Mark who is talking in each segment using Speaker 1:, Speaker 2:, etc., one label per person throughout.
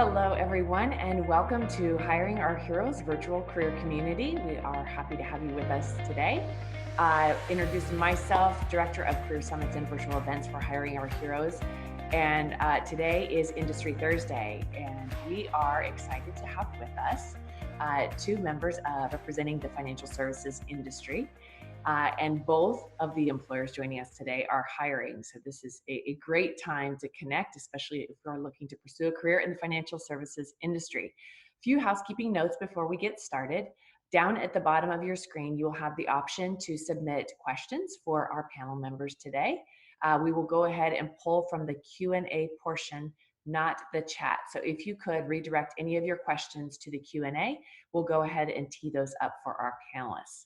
Speaker 1: Hello, everyone, and welcome to Hiring Our Heroes virtual career community. We are happy to have you with us today. Introducing myself, Director of Career Summits and Virtual Events for Hiring Our Heroes. And today is Industry Thursday, and we are excited to have with us two members representing the financial services industry. And both of the employers joining us today are hiring. So this is a great time to connect, especially if you're looking to pursue a career in the financial services industry. A few housekeeping notes before we get started. Down at the bottom of your screen, you will have the option to submit questions for our panel members today. We will go ahead and pull from the Q&A portion, not the chat. So if you could redirect any of your questions to the Q&A, we'll go ahead and tee those up for our panelists.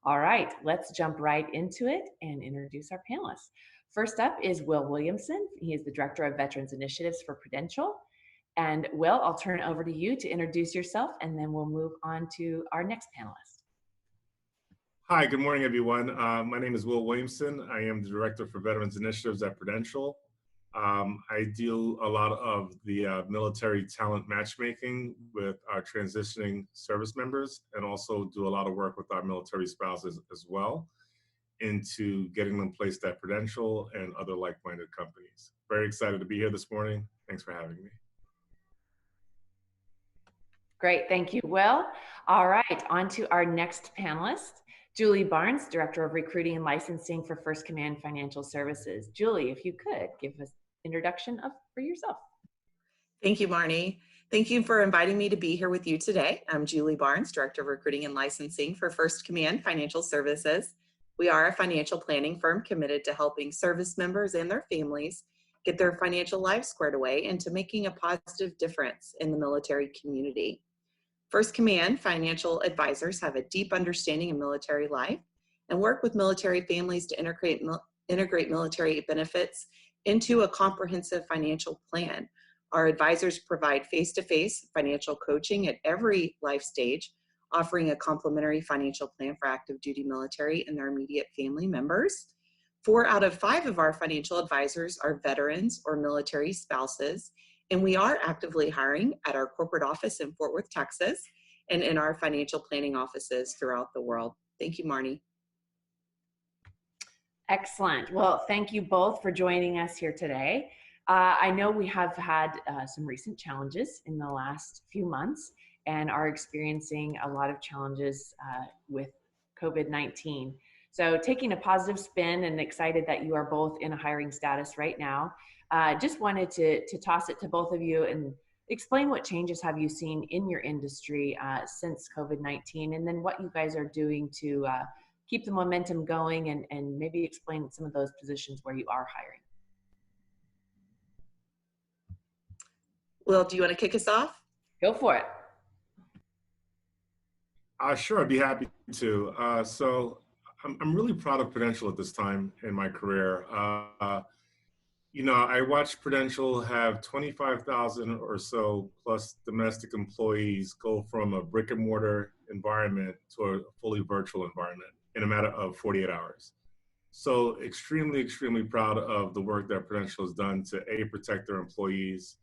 Speaker 1: All right, let's jump right into it and introduce our panelists. First up is Will Williamson. He is the Director of Veterans Initiatives for Prudential. And Will, I'll turn it over to you to introduce yourself, and then we'll move on to our next panelist.
Speaker 2: Hi, good morning, everyone. My name is Will Williamson. I am the Director for Veterans Initiatives at Prudential. I deal a lot of the military talent matchmaking with our transitioning service members, and also do a lot of work with our military spouses as well into getting them placed at Prudential and other like-minded companies. Very excited to be here this morning. Thanks for having me.
Speaker 1: Great, thank you, Will. All right, on to our next panelist, Julie Barnes, Director of Recruiting and Licensing for First Command Financial Services. Julie, if you could give us an introduction for yourself.
Speaker 3: Thank you, Marnie. Thank you for inviting me to be here with you today. I'm Julie Barnes, Director of Recruiting and Licensing for First Command Financial Services. We are a financial planning firm committed to helping service members and their families get their financial lives squared away and to making a positive difference in the military community. First Command Financial Advisors have a deep understanding of military life and work with military families to integrate military benefits into a comprehensive financial plan. Our advisors provide face-to-face financial coaching at every life stage, offering a complimentary financial plan for active duty military and their immediate family members. 4 out of 5 of our financial advisors are veterans or military spouses, and we are actively hiring at our corporate office in Fort Worth, Texas, and in our financial planning offices throughout the world. Thank you, Marnie.
Speaker 1: Excellent. Well, thank you both for joining us here today. I know we have had some recent challenges in the last few months and are experiencing a lot of challenges with COVID-19. So taking a positive spin and excited that you are both in a hiring status right now. Just wanted to toss it to both of you and explain what changes have you seen in your industry since COVID-19, and then what you guys are doing to keep the momentum going, and maybe explain some of those positions where you are hiring.
Speaker 3: Will, do you want to kick us off?
Speaker 1: Go for it.
Speaker 2: Sure, I'd be happy to. So I'm really proud of Prudential at this time in my career. You know, I watched Prudential have 25,000 or so plus domestic employees go from a brick and mortar environment to a fully virtual environment in a matter of 48 hours. So extremely, extremely proud of the work that Prudential has done to protect their employees.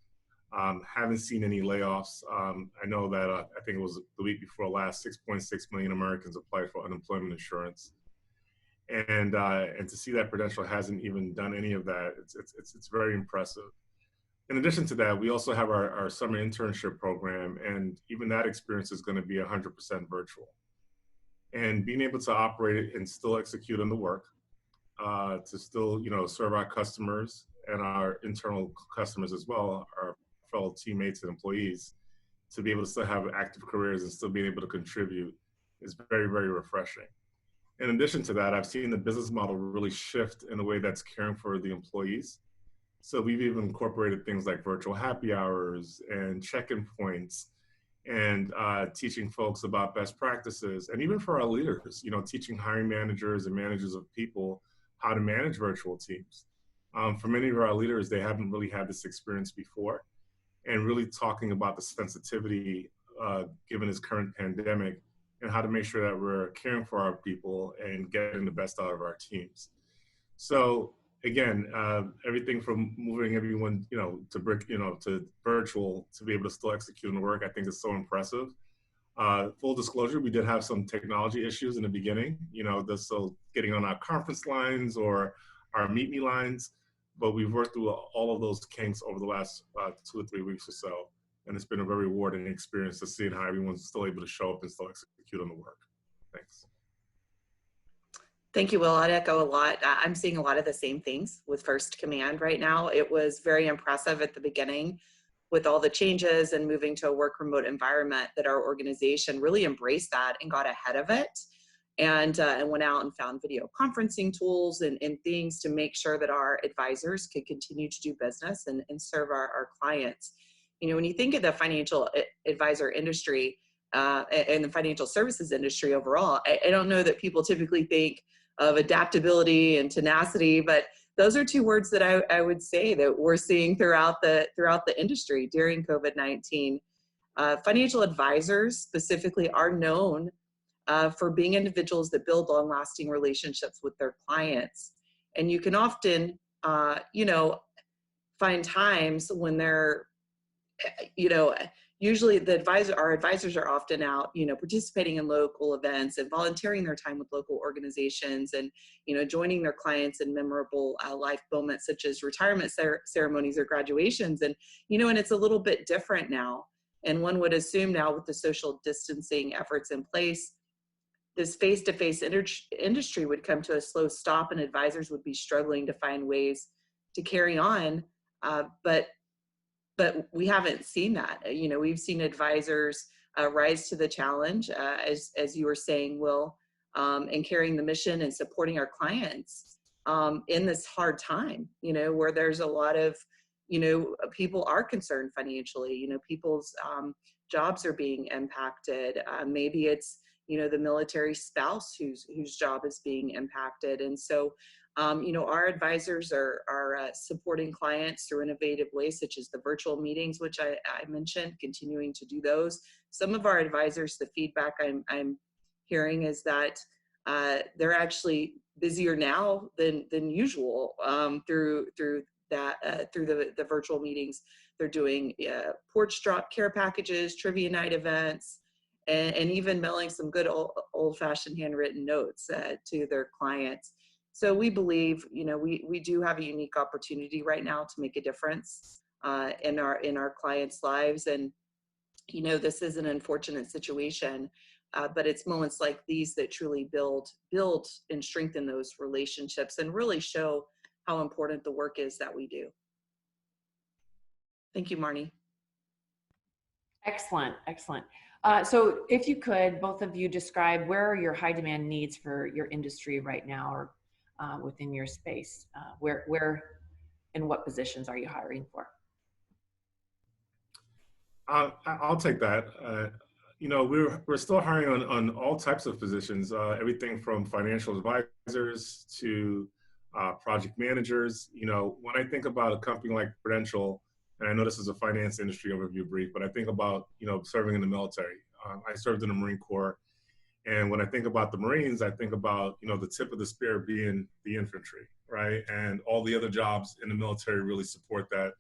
Speaker 2: Haven't seen any layoffs. I know that I think it was the week before last, 6.6 million Americans applied for unemployment insurance. And to see that Prudential hasn't even done any of that, it's very impressive. In addition to that, we also have our summer internship program, and even that experience is going to be 100% virtual. And being able to operate and still execute on the work, to still serve our customers and our internal customers as well, our fellow teammates and employees, to be able to still have active careers and still being able to contribute is very, very refreshing. In addition to that, I've seen the business model really shift in a way that's caring for the employees. So we've even incorporated things like virtual happy hours and check-in points, and teaching folks about best practices. And even for our leaders, teaching hiring managers and managers of people how to manage virtual teams. For many of our leaders, they haven't really had this experience before, and really talking about the sensitivity given this current pandemic, and how to make sure that we're caring for our people and getting the best out of our teams. So again, everything from moving everyone, to virtual to be able to still execute on the work, I think is so impressive. Full disclosure, we did have some technology issues in the beginning, so getting on our conference lines or our Meet Me lines, but we've worked through all of those kinks over the last 2 or 3 weeks or so. And it's been a very rewarding experience to see how everyone's still able to show up and still execute on the work. Thanks.
Speaker 3: Thank you, Will. I'd echo a lot. I'm seeing a lot of the same things with First Command right now. It was very impressive at the beginning with all the changes and moving to a work remote environment that our organization really embraced that and got ahead of it, and went out and found video conferencing tools and things to make sure that our advisors could continue to do business and serve our clients. When you think of the financial advisor industry and the financial services industry overall, I don't know that people typically think of adaptability and tenacity, but those are two words that I would say that we're seeing throughout the industry during COVID-19. Financial advisors specifically are known for being individuals that build long-lasting relationships with their clients. And you can often, find times when they're, usually our advisors are often out, participating in local events and volunteering their time with local organizations and, joining their clients in memorable life moments such as retirement ceremonies or graduations. And, and it's a little bit different now. And one would assume now with the social distancing efforts in place, this face-to-face industry would come to a slow stop and advisors would be struggling to find ways to carry on. But we haven't seen that. We've seen advisors rise to the challenge, as you were saying, Will, and carrying the mission and supporting our clients in this hard time, where there's a lot of, people are concerned financially, people's jobs are being impacted. Maybe it's, the military spouse whose job is being impacted. And so, our advisors are supporting clients through innovative ways, such as the virtual meetings, which I mentioned, continuing to do those. Some of our advisors, the feedback I'm hearing is that they're actually busier now than usual through the virtual meetings. They're doing porch drop care packages, trivia night events, and even mailing some good old-fashioned handwritten notes to their clients. So we believe, we do have a unique opportunity right now to make a difference in our clients' lives. And, this is an unfortunate situation, but it's moments like these that truly build and strengthen those relationships and really show how important the work is that we do. Thank you, Marnie.
Speaker 1: Excellent, excellent. So if you could, both of you describe where are your high demand needs for your industry right now, or within your space? Where and what positions are you hiring for?
Speaker 2: I'll take that. We're still hiring on all types of positions, everything from financial advisors to project managers. When I think about a company like Prudential, and I know this is a finance industry overview brief, but I think about, serving in the military. I served in the Marine Corps. And when I think about the Marines, I think about, the tip of the spear being the infantry, right? And all the other jobs in the military really support that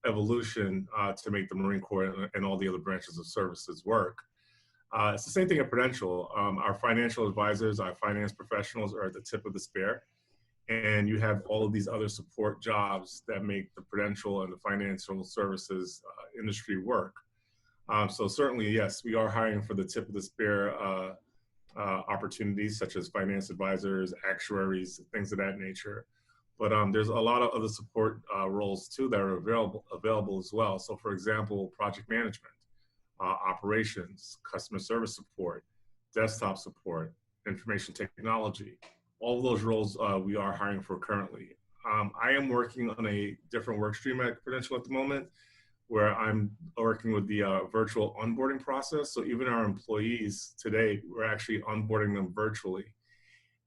Speaker 2: evolution to make the Marine Corps and all the other branches of services work. It's the same thing at Prudential. Our financial advisors, our finance professionals are at the tip of the spear. And you have all of these other support jobs that make the Prudential and the financial services industry work. So certainly, yes, we are hiring for the tip of the spear opportunities such as finance advisors, actuaries, things of that nature. But there's a lot of other support roles too that are available as well. So for example, project management, operations, customer service support, desktop support, information technology. All of those roles we are hiring for currently. I am working on a different work stream at Prudential at the moment, where I'm working with the virtual onboarding process. So even our employees today, we're actually onboarding them virtually.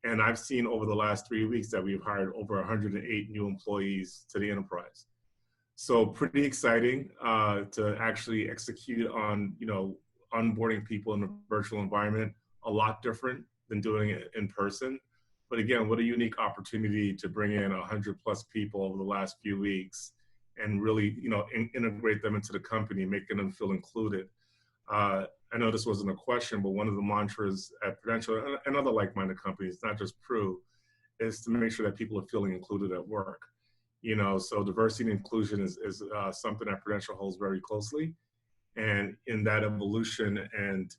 Speaker 2: And I've seen over the last 3 weeks that we've hired over 108 new employees to the enterprise. So pretty exciting to actually execute on, onboarding people in a virtual environment, a lot different than doing it in person. But again, what a unique opportunity to bring in 100+ people over the last few weeks and really, integrate them into the company, making them feel included. I know this wasn't a question, but one of the mantras at Prudential and other like-minded companies, not just Pru, is to make sure that people are feeling included at work. So diversity and inclusion is something that Prudential holds very closely. And in that evolution and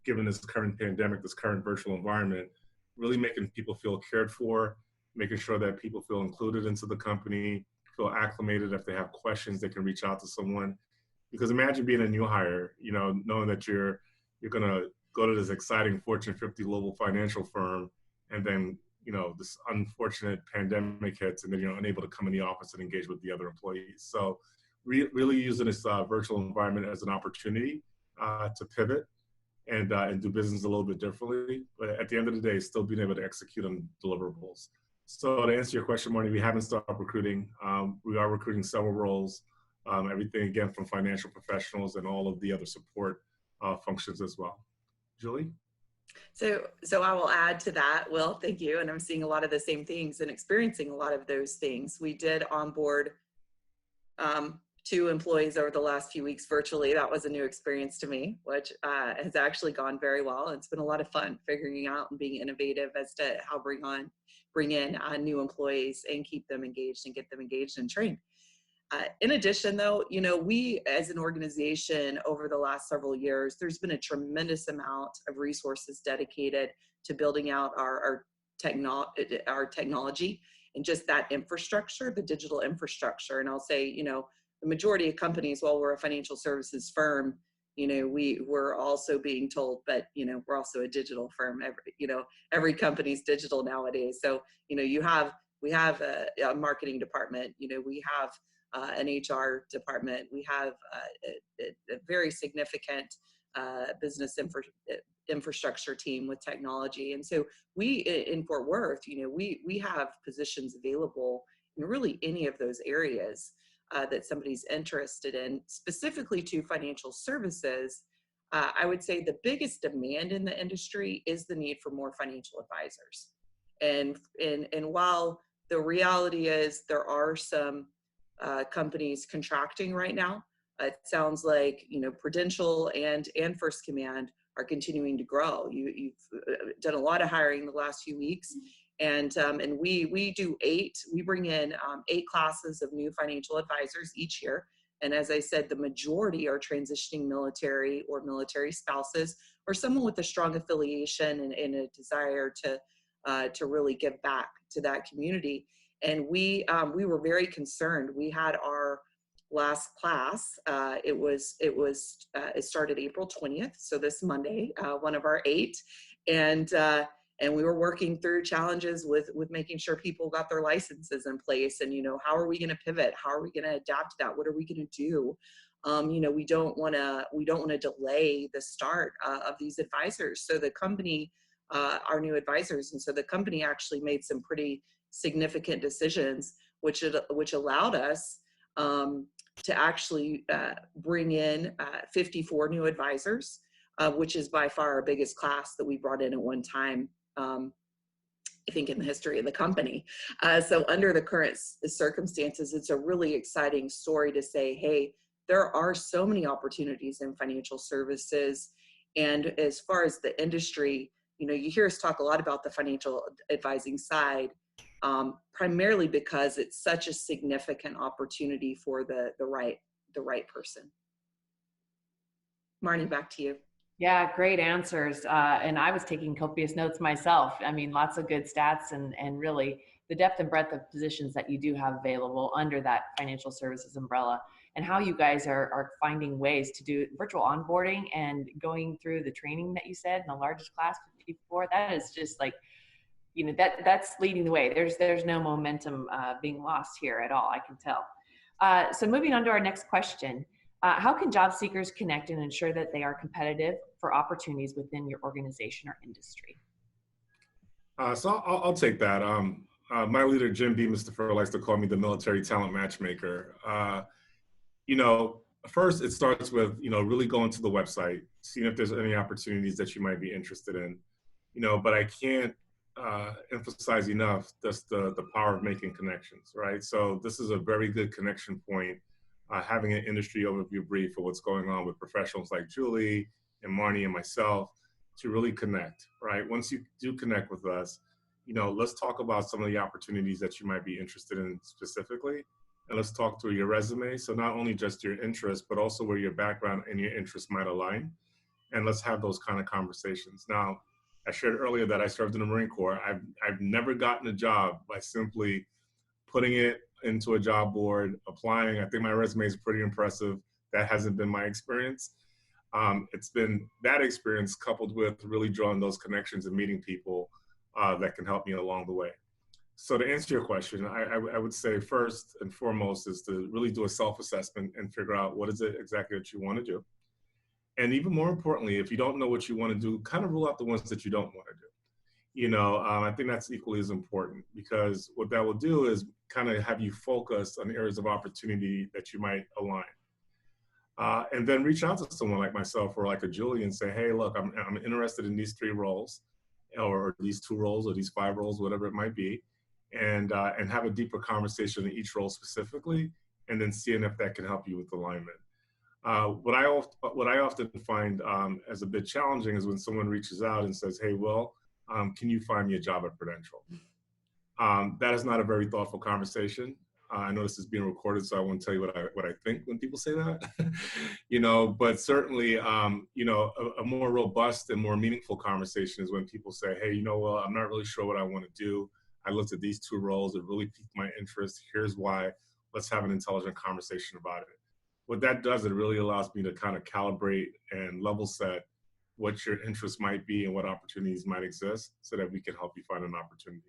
Speaker 2: given this current pandemic, this current virtual environment, really making people feel cared for, making sure that people feel included into the company, feel acclimated. If they have questions, they can reach out to someone. Because imagine being a new hire, knowing that you're going to go to this exciting Fortune 50 global financial firm, and then, this unfortunate pandemic hits, and then you're unable to come in the office and engage with the other employees. So really using this virtual environment as an opportunity to pivot and do business a little bit differently. But at the end of the day, still being able to execute on deliverables. So to answer your question, Marty, we haven't stopped recruiting. We are recruiting several roles. Everything, again, from financial professionals and all of the other support functions as well. Julie?
Speaker 3: So I will add to that, Will, thank you. And I'm seeing a lot of the same things and experiencing a lot of those things. We did onboard 2 employees over the last few weeks virtually. That was a new experience to me, which has actually gone very well. It's been a lot of fun figuring out and being innovative as to how bring in new employees and keep them engaged and get them engaged and trained. In addition, though, we as an organization over the last several years, there's been a tremendous amount of resources dedicated to building out our technology and just that infrastructure, the digital infrastructure. And I'll say, the majority of companies, while we're a financial services firm, we're also being told, but, we're also a digital firm. Every company's digital nowadays. So, we have a marketing department, we have an HR department. We have a very significant business infrastructure team with technology. And so we, in Fort Worth, we have positions available in really any of those areas that somebody's interested in, specifically to financial services. I would say the biggest demand in the industry is the need for more financial advisors. And while the reality is there are some companies contracting right now. It sounds like Prudential and First Command are continuing to grow. You've done a lot of hiring the last few weeks, and we do 8. We bring in 8 classes of new financial advisors each year. And as I said, the majority are transitioning military or military spouses or someone with a strong affiliation and a desire to really give back to that community. And we were very concerned. We had our last class. It started April 20th, so this Monday, one of our 8, and we were working through challenges with making sure people got their licenses in place. And how are we going to pivot? How are we going to adapt to that? What are we going to do? We don't want to delay the start of these advisors. So the company, our new advisors, and so the company actually made some pretty significant decisions, which allowed us to actually bring in 54 new advisors, which is by far our biggest class that we brought in at one time, I think, in the history of the company. So under the current circumstances, it's a really exciting story to say, hey, there are so many opportunities in financial services. And as far as the industry, you hear us talk a lot about the financial advising side, primarily because it's such a significant opportunity for the right person. Marnie, back to you.
Speaker 1: Yeah, great answers. And I was taking copious notes myself. I mean, lots of good stats and really the depth and breadth of positions that you do have available under that financial services umbrella, and how you guys are finding ways to do virtual onboarding and going through the training that you said in the largest class, 54. That is just like, that's leading the way. There's no momentum being lost here at all, I can tell. So moving on to our next question. How can job seekers connect and ensure that they are competitive for opportunities within your organization or industry?
Speaker 2: So I'll take that. My leader, Jim B. Mustafa, likes to call me the military talent matchmaker. First it starts with, really going to the website, seeing if there's any opportunities that you might be interested in, but I can't emphasize enough just the power of making connections, right? So this is a very good connection point, having an industry overview brief for what's going on with professionals like Julie and Marnie and myself to really connect, right? Once you do connect with us, let's talk about some of the opportunities that you might be interested in specifically. And let's talk through your resume. So not only just your interests, but also where your background and your interests might align. And let's have those kind of conversations. Now, I shared earlier that I served in the Marine Corps. I've never gotten a job by simply putting it into a job board, applying. I think my resume is pretty impressive. That hasn't been my experience. It's been that experience coupled with really drawing those connections and meeting people that can help me along the way. So to answer your question, I would say first and foremost is to really do a self-assessment and figure out what is it exactly that you want to do. And even more importantly, if you don't know what you want to do, kind of rule out the ones that you don't want to do. I think that's equally as important, because what that will do is kind of have you focus on areas of opportunity that you might align. And then reach out to someone like myself or like a Julie and say, hey, look, I'm interested in these 3 roles or these 2 roles or these 5 roles, whatever it might be, and have a deeper conversation in each role specifically, and then seeing if that can help you with alignment. What I often find as a bit challenging is when someone reaches out and says, hey, Will, can you find me a job at Prudential? That is not a very thoughtful conversation. I know this is being recorded, so I won't tell you what I think when people say that, but certainly, a more robust and more meaningful conversation is when people say, hey, Will, I'm not really sure what I want to do. I looked at these 2 roles. It really piqued my interest. Here's why. Let's have an intelligent conversation about it. What that does, it really allows me to kind of calibrate and level set what your interests might be and what opportunities might exist so that we can help you find an opportunity.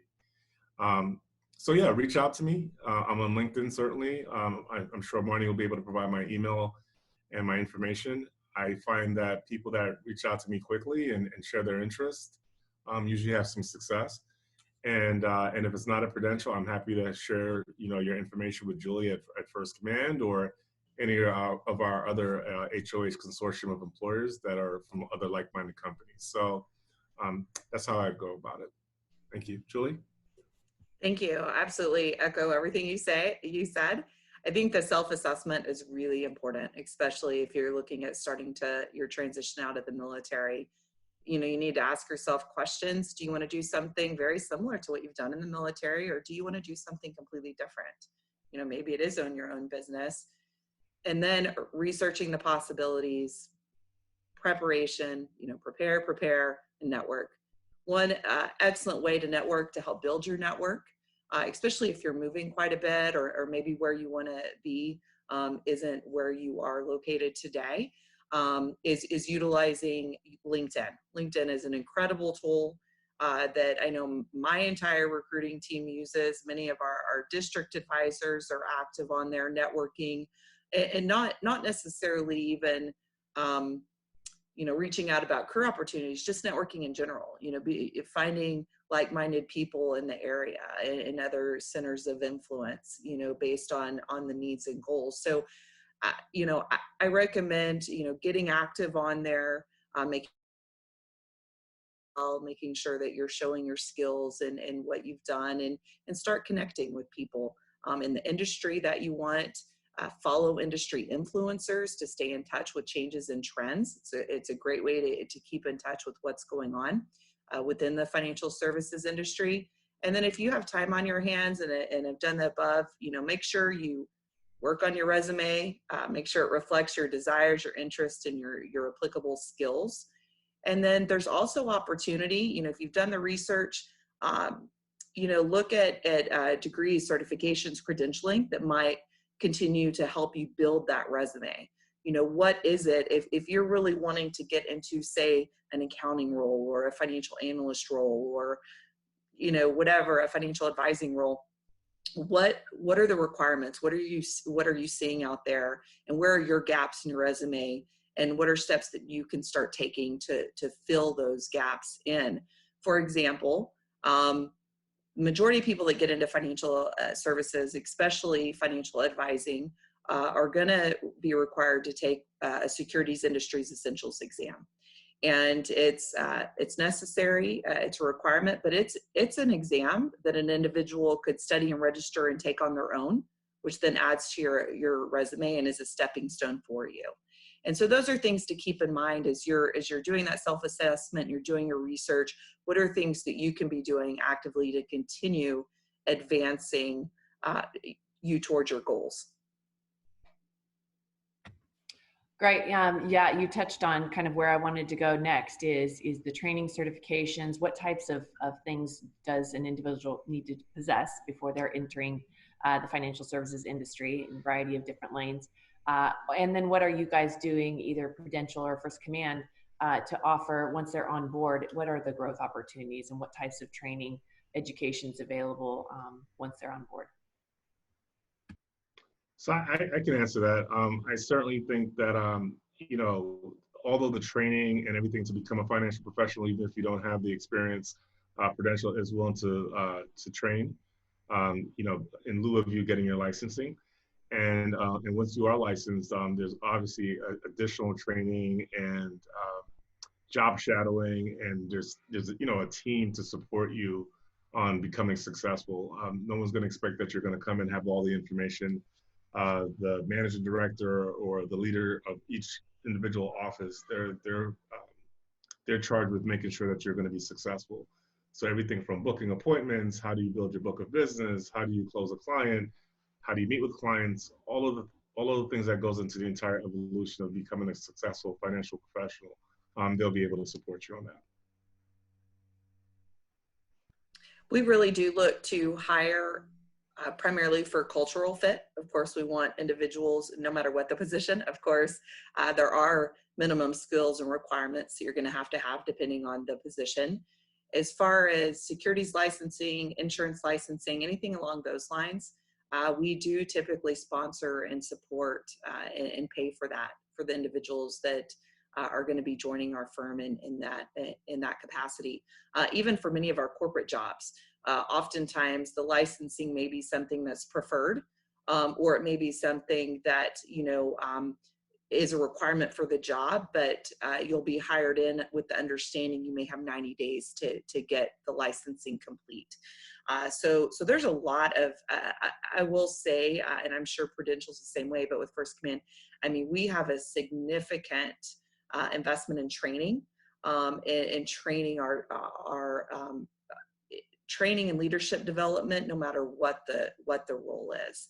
Speaker 2: So yeah, reach out to me. I'm on LinkedIn, certainly. I'm sure Marnie will be able to provide my email and my information. I find that people that reach out to me quickly and share their interest usually have some success. And if it's not a Prudential, I'm happy to share, your information with Julie at First Command or any of our other HOH consortium of employers that are from other like-minded companies. So that's how I go about it. Thank you. Julie?
Speaker 3: Thank you. Absolutely echo everything you said. I think the self-assessment is really important, especially if you're looking at starting your transition out of the military. You need to ask yourself questions. Do you want to do something very similar to what you've done in the military, or do you want to do something completely different? Maybe it is own your own business. And then researching the possibilities, preparation, prepare, and network. One excellent way to network to help build your network, especially if you're moving quite a bit or maybe where you want to be isn't where you are located today, is utilizing LinkedIn. LinkedIn is an incredible tool that I know my entire recruiting team uses. Many of our district advisors are active on there networking, and not necessarily even reaching out about career opportunities, just networking in general, finding like-minded people in the area and other centers of influence, based on the needs and goals. So, I recommend, getting active on there, making sure that you're showing your skills and what you've done and start connecting with people in the industry that you want. Follow industry influencers to stay in touch with changes and trends. It's a great way to keep in touch with what's going on within the financial services industry. And then if you have time on your hands and have done the above, make sure you work on your resume, make sure it reflects your desires, your interests, and your applicable skills. And then there's also opportunity, if you've done the research, look at degrees, certifications, credentialing that might continue to help you build that resume. What is it if you're really wanting to get into, say, an accounting role or a financial analyst role or whatever, a financial advising role? What are the requirements? What are you seeing out there, and where are your gaps in your resume, and what are steps that you can start taking to fill those gaps in? For example, majority of people that get into financial services, especially financial advising, are going to be required to take a Securities Industries Essentials exam. And it's necessary, it's a requirement, but it's an exam that an individual could study and register and take on their own, which then adds to your resume and is a stepping stone for you. And so those are things to keep in mind as you're doing that self-assessment, you're doing your research. What are things that you can be doing actively to continue advancing you towards your goals?
Speaker 1: Great. Yeah, you touched on kind of where I wanted to go next is the training certifications. What types of things does an individual need to possess before they're entering the financial services industry in a variety of different lanes? And then what are you guys doing, either Prudential or First Command, to offer once they're on board? What are the growth opportunities and what types of training educations available once they're on board?
Speaker 2: So I can answer that. I certainly think that, you know, although the training and everything to become a financial professional, even if you don't have the experience, Prudential is willing to train, you know, in lieu of you getting your licensing. And once you are licensed, there's obviously additional training and job shadowing, and there's you know, a team to support you on becoming successful. No one's going to expect that you're going to come and have all the information. The managing director or the leader of each individual office, they're charged with making sure that you're going to be successful. So everything from booking appointments, how do you build your book of business, how do you close a client, how do you meet with clients, all of the things that goes into the entire evolution of becoming a successful financial professional, they'll be able to support you on that.
Speaker 3: We really do look to hire primarily for cultural fit. Of course, we want individuals, no matter what the position, of course, there are minimum skills and requirements you're going to have depending on the position. As far as securities licensing, insurance licensing, anything along those lines, we do typically sponsor and support and pay for that for the individuals that are going to be joining our firm in that capacity. Even for many of our corporate jobs, oftentimes the licensing may be something that's preferred, or it may be something that, you know, is a requirement for the job, but you'll be hired in with the understanding you may have 90 days to get the licensing complete. So there's a lot of, I will say, and I'm sure Prudential's the same way, but with First Command, I mean, we have a significant investment in training, and training our training and leadership development, no matter what the role is.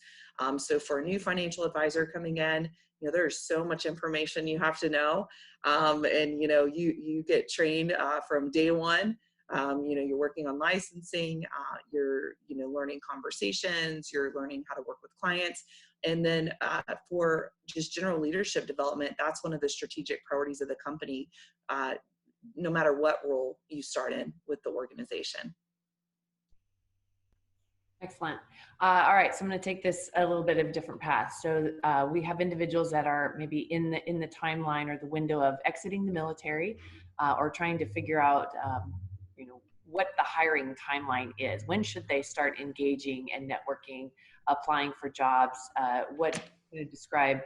Speaker 3: So for a new financial advisor coming in, you know, there's so much information you have to know, and you know, you get trained from day one. You know, you're working on licensing, you're, you know, learning conversations, you're learning how to work with clients. And then for just general leadership development, that's one of the strategic priorities of the company, no matter what role you start in with the organization.
Speaker 1: Excellent. All right, so I'm going to take this a little bit of a different path. So we have individuals that are maybe in the timeline or the window of exiting the military, or trying to figure out, you know, what the hiring timeline is. When should they start engaging and networking, applying for jobs? What can you describe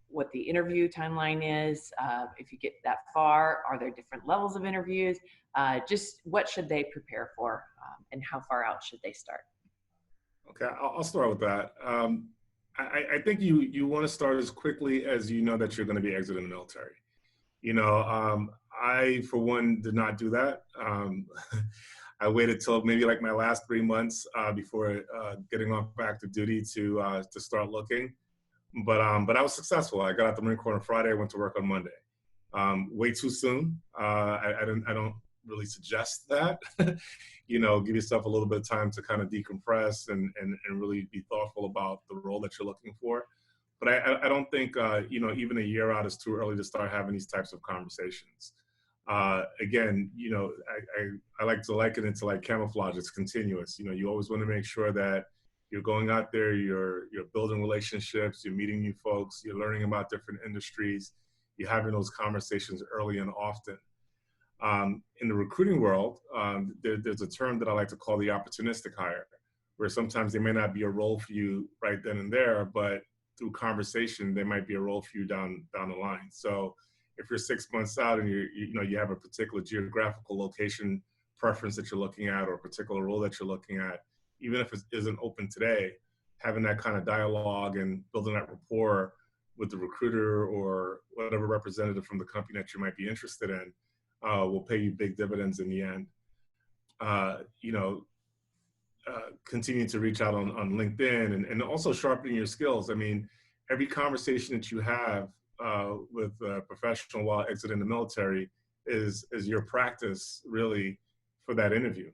Speaker 1: what the interview timeline is? If you get that far, are there different levels of interviews? Just what should they prepare for, and how far out should they start?
Speaker 2: Okay, I'll start with that. I think you want to start as quickly as you know that you're going to be exiting the military. You know, I, for one, did not do that. I waited till maybe like my last 3 months before getting off active duty to start looking. But I was successful. I got out the Marine Corps on Friday. I went to work on Monday. Way too soon. I don't really suggest that. You know, give yourself a little bit of time to kind of decompress and really be thoughtful about the role that you're looking for. But I don't think, you know, even a year out is too early to start having these types of conversations. Again, you know, I like to liken it to like camouflage. It's continuous. You know, you always want to make sure that you're going out there, you're building relationships, you're meeting new folks, you're learning about different industries, you're having those conversations early and often. In the recruiting world, there's a term that I like to call the opportunistic hire, where sometimes there may not be a role for you right then and there, but through conversation, there might be a role for you down the line. So if you're 6 months out and you have a particular geographical location preference that you're looking at, or a particular role that you're looking at, even if it isn't open today, having that kind of dialogue and building that rapport with the recruiter or whatever representative from the company that you might be interested in will pay you big dividends in the end. Continuing to reach out on LinkedIn and also sharpening your skills. I mean, every conversation that you have with a professional while exiting the military is your practice really for that interview,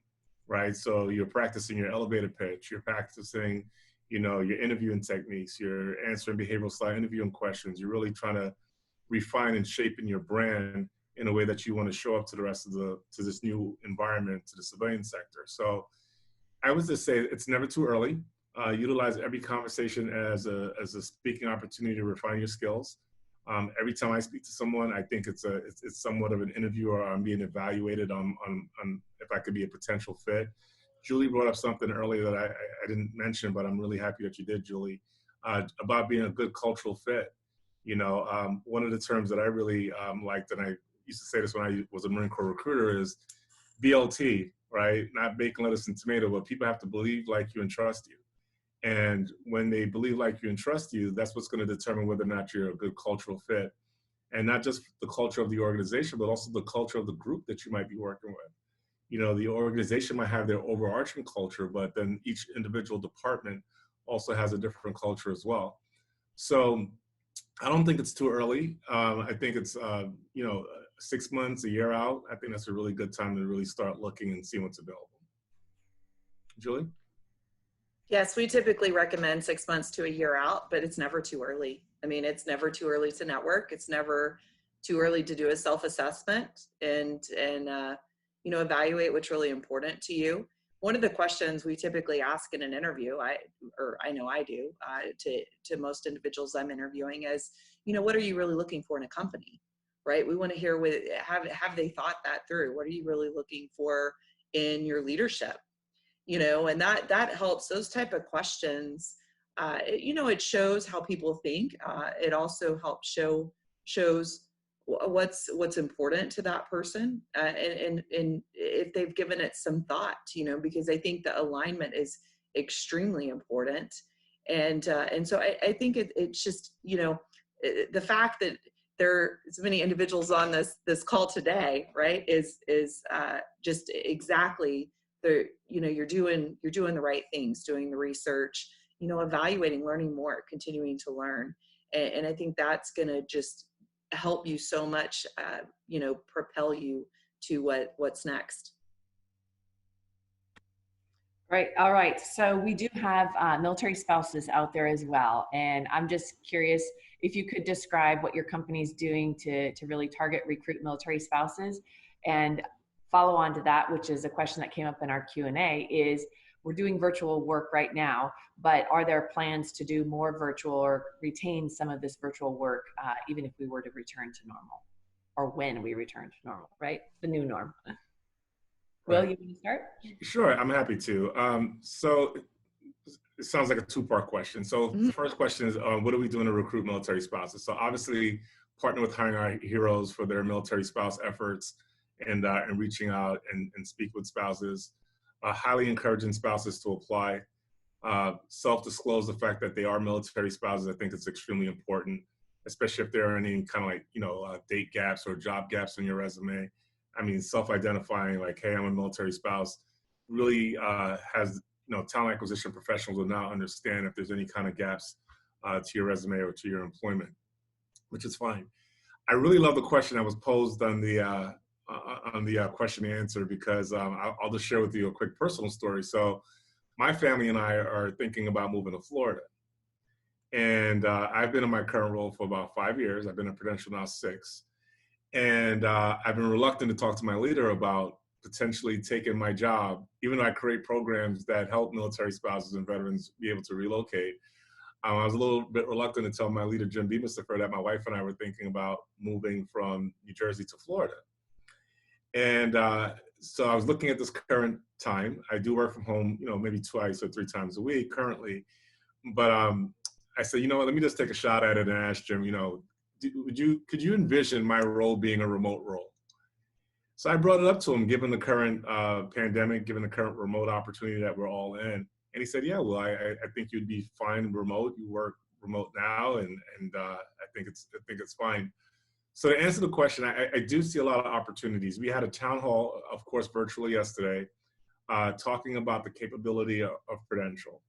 Speaker 2: right? So you're practicing your elevator pitch, you're practicing, your interviewing techniques, you're answering behavioral style interviewing questions. You're really trying to refine and shape in your brand in a way that you want to show up to the rest of to this new environment, to the civilian sector. So I would just say it's never too early. Utilize every conversation as a speaking opportunity to refine your skills. Every time I speak to someone, I think it's somewhat of an interview, or I'm being evaluated on if I could be a potential fit. Julie brought up something earlier that I didn't mention, but I'm really happy that you did, Julie, about being a good cultural fit. One of the terms that I really liked, and I used to say this when I was a Marine Corps recruiter, is BLT, right? Not bacon, lettuce, and tomato, but people have to believe like you and trust you. And when they believe like you and trust you, that's what's going to determine whether or not you're a good cultural fit. And not just the culture of the organization, but also the culture of the group that you might be working with. The organization might have their overarching culture, but then each individual department also has a different culture as well. So I don't think it's too early. I think it's, 6 months, a year out. I think that's a really good time to really start looking and seeing what's available. Julie?
Speaker 3: Yes, we typically recommend 6 months to a year out, but it's never too early. I mean, it's never too early to network. It's never too early to do a self-assessment and evaluate what's really important to you. One of the questions we typically ask in an interview, I know I do, to most individuals I'm interviewing is, what are you really looking for in a company, right? We want to hear have they thought that through? What are you really looking for in your leadership? And that helps. Those type of questions, it shows how people think. It also helps shows what's important to that person, and if they've given it some thought, because I think the alignment is extremely important. And so I think it's just, the fact that there are so many individuals on this call today, right, is just exactly you're doing the right things, doing the research, evaluating, learning more, continuing to learn. And I think that's going to just help you so much, propel you to what's next.
Speaker 1: Right. All right. So we do have military spouses out there as well. And I'm just curious if you could describe what your company's doing to really target recruit military spouses. And follow on to that, which is a question that came up in our Q&A, is we're doing virtual work right now, but are there plans to do more virtual or retain some of this virtual work, even if we were to return to normal, or when we return to normal, right? The new norm. Will, you want to start?
Speaker 2: Sure, I'm happy to. So it sounds like a two-part question. So the first question is, what are we doing to recruit military spouses? So obviously, partner with Hiring Our Heroes for their military spouse efforts, and reaching out and speak with spouses. Highly encouraging spouses to apply. Self-disclose the fact that they are military spouses. I think it's extremely important, especially if there are any kind of date gaps or job gaps in your resume. I mean, self-identifying like, hey, I'm a military spouse, really has, talent acquisition professionals will now understand if there's any kind of gaps to your resume or to your employment, which is fine. I really love the question that was posed on the question and answer, because I'll just share with you a quick personal story. So my family and I are thinking about moving to Florida. And I've been in my current role for about 5 years. I've been in Prudential now 6. And I've been reluctant to talk to my leader about potentially taking my job, even though I create programs that help military spouses and veterans be able to relocate. I was a little bit reluctant to tell my leader, Jim Beamister, that my wife and I were thinking about moving from New Jersey to Florida. And so I was looking at this current time. I do work from home, maybe twice or 3 times a week currently. But I said, let me just take a shot at it and ask Jim, could you envision my role being a remote role? So I brought it up to him, given the current pandemic, given the current remote opportunity that we're all in. And he said, yeah, well, I think you'd be fine remote. You work remote now, and I think it's fine. So to answer the question, I do see a lot of opportunities. We had a town hall, of course, virtually yesterday, talking about the capability of Prudential.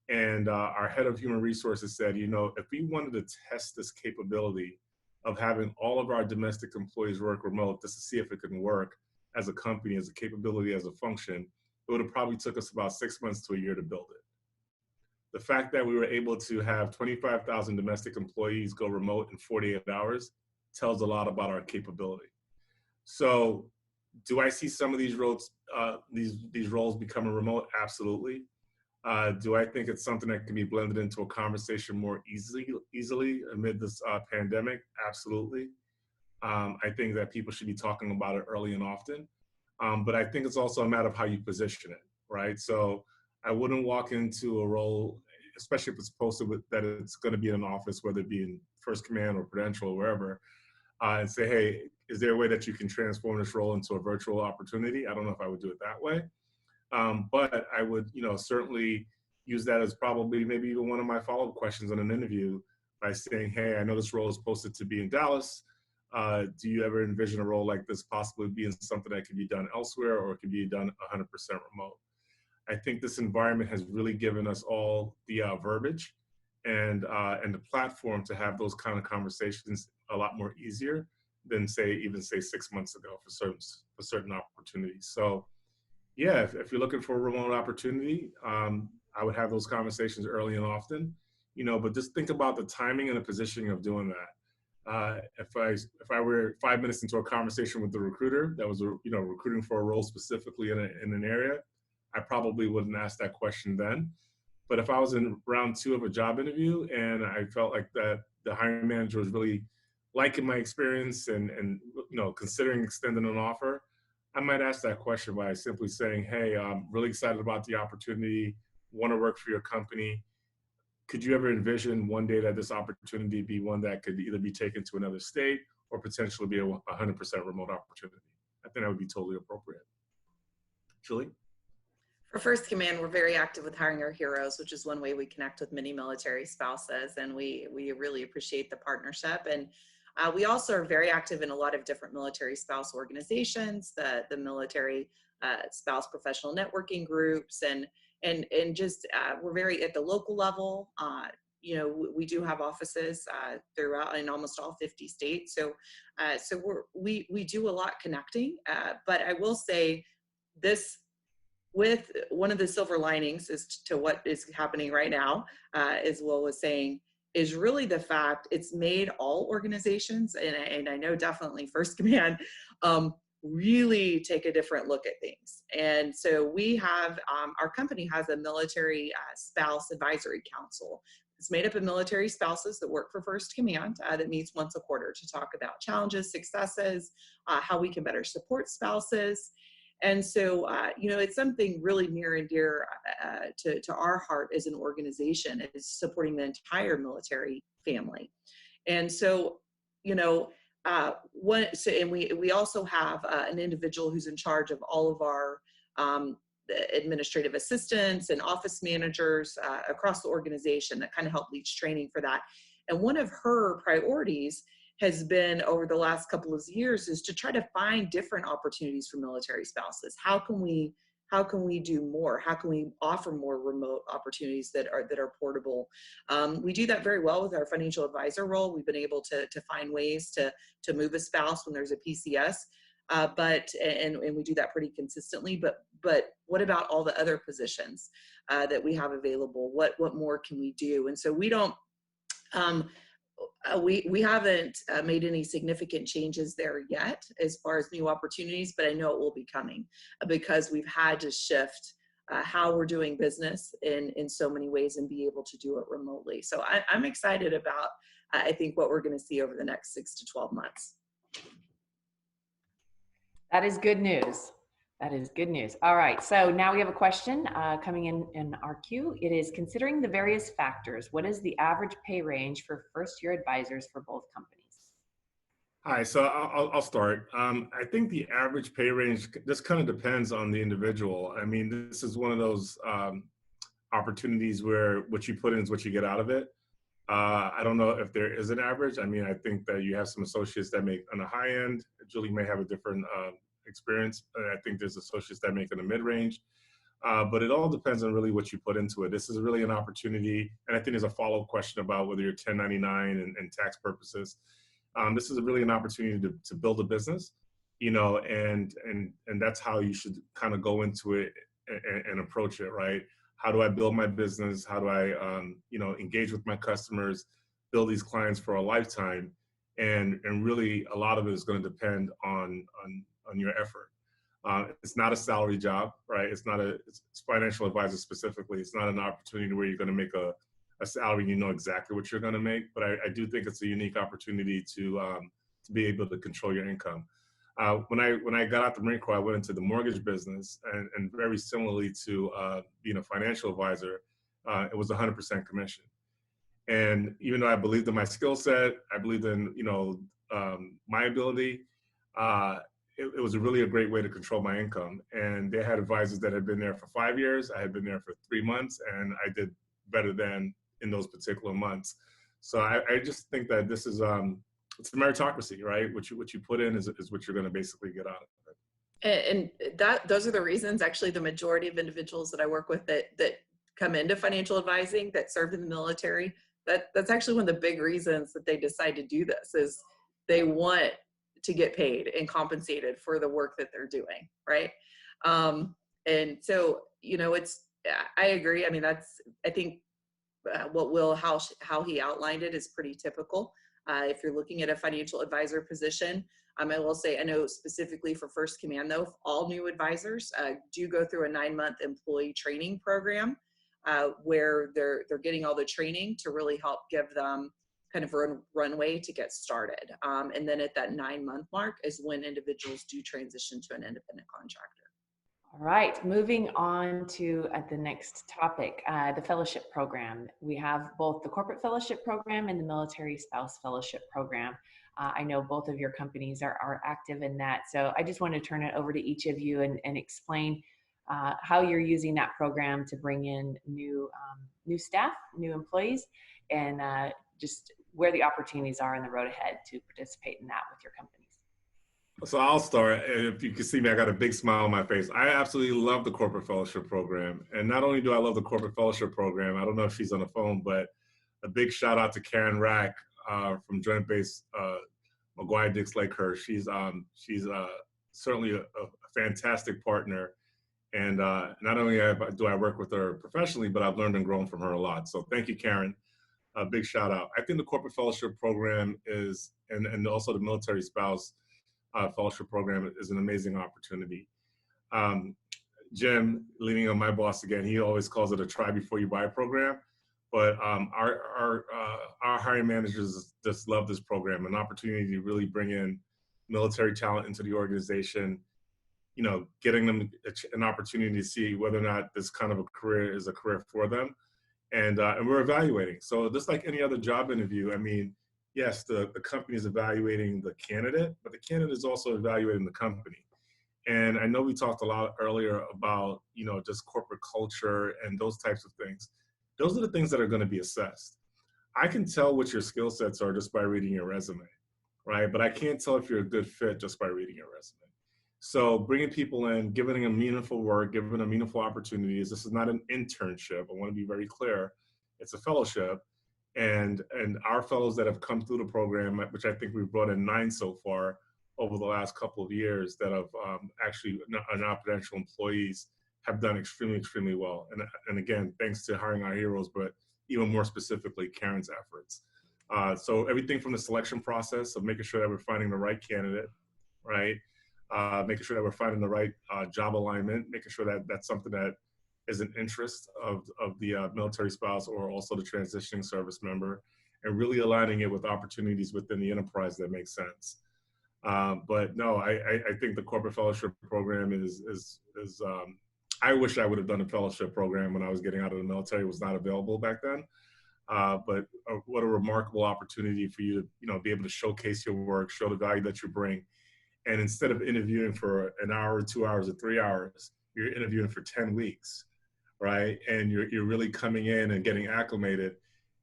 Speaker 2: And our head of human resources said, you know, if we wanted to test this capability of having all of our domestic employees work remote just to see if it can work as a company, as a capability, as a function, it would have probably took us about 6 months to a year to build it. The fact that we were able to have 25,000 domestic employees go remote in 48 hours tells a lot about our capability. So do I see some of these roles becoming remote? Absolutely. Do I think it's something that can be blended into a conversation more easily amid this pandemic? Absolutely. I think that people should be talking about it early and often. But I think it's also a matter of how you position it, right? So I wouldn't walk into a role, especially if it's posted that it's going to be in an office, whether it be in First Command or Prudential or wherever, and say, hey, is there a way that you can transform this role into a virtual opportunity? I don't know if I would do it that way. But I would, certainly use that as probably maybe even one of my follow-up questions on an interview by saying, hey, I know this role is posted to be in Dallas. Do you ever envision a role like this possibly being something that could be done elsewhere, or it could be done 100% remote? I think this environment has really given us all the verbiage and the platform to have those kind of conversations a lot more easier than say 6 months ago for certain opportunities. So yeah, if you're looking for a remote opportunity, I would have those conversations early and often, but just think about the timing and the positioning of doing that. If I were 5 minutes into a conversation with the recruiter that was, recruiting for a role specifically in an area, I probably wouldn't ask that question then. But if I was in round 2 of a job interview and I felt like that the hiring manager was really liking my experience and considering extending an offer, I might ask that question by simply saying, hey, I'm really excited about the opportunity, want to work for your company. Could you ever envision one day that this opportunity be one that could either be taken to another state or potentially be a 100% remote opportunity? I think that would be totally appropriate. Julie?
Speaker 3: For First Command, we're very active with Hiring Our Heroes, which is one way we connect with many military spouses, and we really appreciate the partnership. And we also are very active in a lot of different military spouse organizations, the military spouse professional networking groups, and just we're very at the local level. We do have offices throughout in almost all 50 states. So we do a lot connecting. But I will say this. With one of the silver linings as to what is happening right now, as Will was saying, is really the fact it's made all organizations, and I know definitely First Command, really take a different look at things. And so we have, our company has a military spouse advisory council. It's made up of military spouses that work for First Command that meets once a quarter to talk about challenges, successes, how we can better support spouses. And so, it's something really near and dear to our heart as an organization, is supporting the entire military family. And so, we also have an individual who's in charge of all of our administrative assistants and office managers across the organization that kind of help lead training for that. And one of her priorities has been over the last couple of years is to try to find different opportunities for military spouses. How can we do more? How can we offer more remote opportunities that are portable? We do that very well with our financial advisor role. We've been able to find ways to move a spouse when there's a PCS, and we do that pretty consistently. But what about all the other positions that we have available? What more can we do? And so we don't. We haven't made any significant changes there yet as far as new opportunities, but I know it will be coming because we've had to shift how we're doing business in so many ways and be able to do it remotely. So I'm excited about, I think, what we're going to see over the next 6 to 12 months.
Speaker 1: That is good news. That is good news. All right, so now we have a question coming in our queue. It is, considering the various factors, what is the average pay range for first-year advisors for both companies?
Speaker 2: Hi, so I'll start. I think the average pay range just kind of depends on the individual. I mean, this is one of those opportunities where what you put in is what you get out of it. I don't know if there is an average. I mean, I think that you have some associates that make on the high end. Julie may have a different experience. I think there's associates that make in the mid range. But it all depends on really what you put into it. This is really an opportunity, and I think there's a follow-up question about whether you're 1099 and tax purposes. This is really an opportunity to build a business, and that's how you should kind of go into it and approach it, right? How do I build my business? How do I, engage with my customers, build these clients for a lifetime, and really a lot of it is going to depend on your effort. It's not a salary job, right? It's financial advisor specifically. It's not an opportunity where you're going to make a salary and you know exactly what you're going to make. But I do think it's a unique opportunity to be able to control your income. When I got out the Marine Corps, I went into the mortgage business, and very similarly to being a financial advisor, it was 100% commission. And even though I believed in my skill set, I believed in my ability. It was really a great way to control my income. And they had advisors that had been there for 5 years. I had been there for 3 months, and I did better than in those particular months. So I just think that this is it's a meritocracy, right? What you put in is what you're going to basically get out of it.
Speaker 3: And those are the reasons, actually, the majority of individuals that I work with that come into financial advising that served in the military, that's actually one of the big reasons that they decide to do this is they want to get paid and compensated for the work that they're doing, right? And so, I agree. I mean, I think how he outlined it is pretty typical. If you're looking at a financial advisor position, I will say, I know specifically for First Command, though, all new advisors do go through a 9-month employee training program where they're getting all the training to really help give them kind of runway to get started. And then at that 9-month mark is when individuals do transition to an independent contractor.
Speaker 1: All right, moving on to the next topic, the fellowship program. We have both the corporate fellowship program and the military spouse fellowship program. I know both of your companies are active in that. So I just want to turn it over to each of you and explain how you're using that program to bring in new staff, new employees, and just where the opportunities are in the road ahead to participate in that with your companies.
Speaker 2: So I'll start. If you can see me, I got a big smile on my face. I absolutely love the corporate fellowship program. And not only do I love the corporate fellowship program, I don't know if she's on the phone, but a big shout out to Karen Rack from Joint Base McGuire-Dix Lakehurst. She's certainly a fantastic partner. And not only do I work with her professionally, but I've learned and grown from her a lot. So thank you, Karen. A big shout out. I think the corporate fellowship program is, and also the military spouse fellowship program is an amazing opportunity. Jim, leaning on my boss again, he always calls it a try before you buy program. But our hiring managers just love this program, an opportunity to really bring in military talent into the organization, getting them an opportunity to see whether or not this kind of a career is a career for them. And we're evaluating. So just like any other job interview, I mean, yes, the company is evaluating the candidate, but the candidate is also evaluating the company. And I know we talked a lot earlier about, just corporate culture and those types of things. Those are the things that are going to be assessed. I can tell what your skill sets are just by reading your resume, right? But I can't tell if you're a good fit just by reading your resume. So bringing people in, giving them meaningful work, giving them meaningful opportunities. This is not an internship. I want to be very clear. It's a fellowship. And our fellows that have come through the program, which I think we've brought in 9 so far over the last couple of years that have actually are now potential employees, have done extremely, extremely well. And again, thanks to Hiring Our Heroes, but even more specifically, Karen's efforts. So everything from the selection process of making sure that we're finding the right candidate, right? Making sure that we're finding the right job alignment, making sure that that's something that is an interest of the military spouse or also the transitioning service member, and really aligning it with opportunities within the enterprise that make sense. But no, I think the corporate fellowship program is I wish I would have done a fellowship program when I was getting out of the military. It was not available back then. But what a remarkable opportunity for you to, be able to showcase your work, show the value that you bring. And instead of interviewing for an hour, 2 hours, or 3 hours, you're interviewing for 10 weeks, right? And you're really coming in and getting acclimated.